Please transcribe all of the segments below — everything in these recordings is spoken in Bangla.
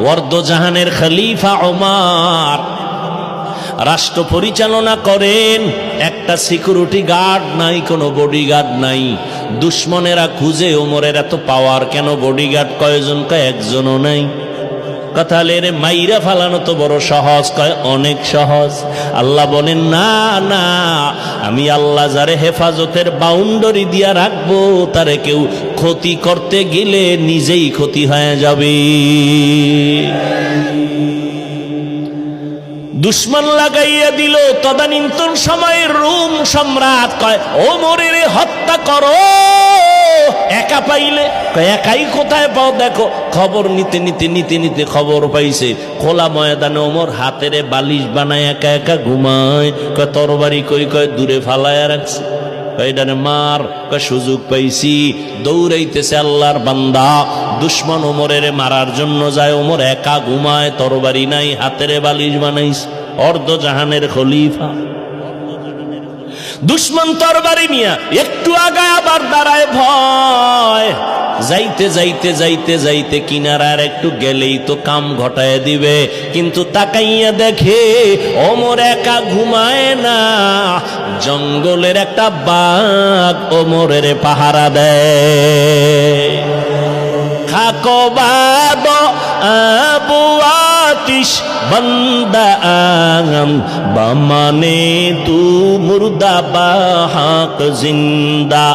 ওয়ার্দজাহানের খলিফা ওমর রাষ্ট্র পরিচালনা করেন। একটা সিকিউরিটি গার্ড নাই, কোনো বডিগার্ড নাই। দুশ্মনেরা খুঁজে ওমরের এত পাওয়ার কেন, বডিগার্ড কয়জন? কয় একজনও নাই। কথা রে মাইরা ফালানো তো বড় সহজ, কয় অনেক সহজ। আল্লাহ বলেন না না, আমি আল্লাহ যারে হেফাজতের বাউন্ডারি দিয়া রাখবো তারে কেউ ক্ষতি করতে গেলে নিজেই ক্ষতি হয়ে যাবে। দুশ্মন লাগাইয়া দিল। তদানীন্তন সময়ের রোম সম্রাট কয় ওমরের হত্যা করো। একা পাইলে একাই কোথায় পাও? দেখো খবর নিতে নিতে নিতে নিতে খবর পাইছে খোলা ময়দানে ওমর হাতের বালিশ বানায় একা একা ঘুমায়। কয় তরবারি কই? কয় দূরে ফালায়া রাখছে। কয়টারে মার? কয় সুযোগ পাইছি। দৌড়াইতেছে আল্লাহর বান্দা, দুশ্মন ওমরের মারার জন্য যায়। ওমর একা ঘুমায়, তরবারি নাই, হাতের বালিশ বানাইছে। অর্ধজাহানের খলিফা। দুশ্মন তরবারি নিয়া একটু আগায় আবার দাঁড়ায় ভয়। যাইতে যাইতে যাইতে যাইতে কিনারার একটু গেলেই তো কাম ঘটায় দিবে, কিন্তু তাকাইয়া দেখে ওমর একা ঘুমায় না, জঙ্গলের একটা বাঘ ওমরের পাহারা দেয়। খাকো বাদ আবু আতিশ বন্দা আম বামানে তু মুর্দা বাহাক জিন্দা।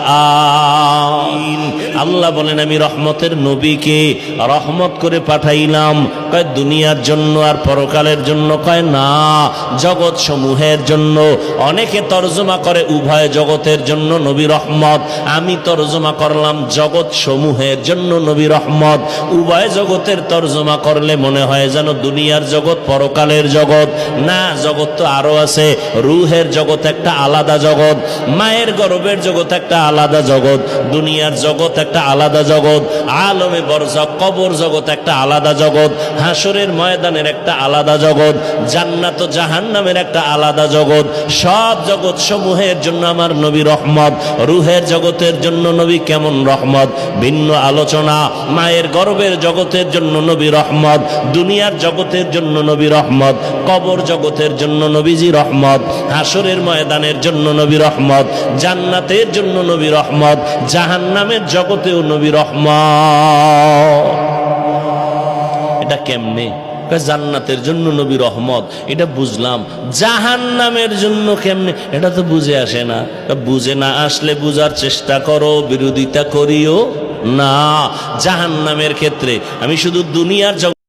আল্লাহ বলেন আমি রহমতের নবীকে রহমত করে পাঠাইলাম। কয় দুনিয়ার জন্য আর পরকালের জন্য? কয় না, জগৎ সমূহের জন্য। অনেকে তর্জমা করে উভয় জগতের জন্য নবী রহমত, আমি তর্জমা করলাম জগৎ সমূহের জন্য নবী রহমত। উভয় জগতের তর্জমা করলে মনে হয় যেন দুনিয়ার জগৎ পরকালের জগৎ। না, জগৎ তো আরো আছে। রুহের জগৎ একটা আলাদা জগৎ, মায়ের গর্ভের জগৎ একটা আলাদা জগৎ, দুনিয়ার জগৎ একটা আলাদা জগৎ, আলমে বরজখ কবর জগৎ একটা আলাদা জগৎ, হাসরের ময়দানের একটা আলাদা জগৎ, জান্নাত ও জাহান্নামের একটা আলাদা জগৎ। সব জগৎ সমূহের জন্য আমার নবী রহমত। রুহের জগতের জন্য নবী কেমন রহমত, ভিন্ন আলোচনা। মায়ের গর্ভের জগতের জন্য নবী রহমত, দুনিয়ার জগতের জন্য নবী রহমত, কবর জগতের জন্য নবীজি রহমত, হাসরের ময়দানের জন্য নবী রহমত, জান্নাতের জন্য নবী রহমত, জাহান্নামের জগতেও নবী রহমত। এটা কেমনে? জান্নাতের জন্য নবী রহমত, এটা বুঝলাম। জাহান্নামের জন্য কেমনে? এটা তো বুঝে আসে না। বুঝে না আসলে বুঝার চেষ্টা করো, বিরোধিতা করিও না। জাহান্নামের ক্ষেত্রে আমি শুধু দুনিয়ার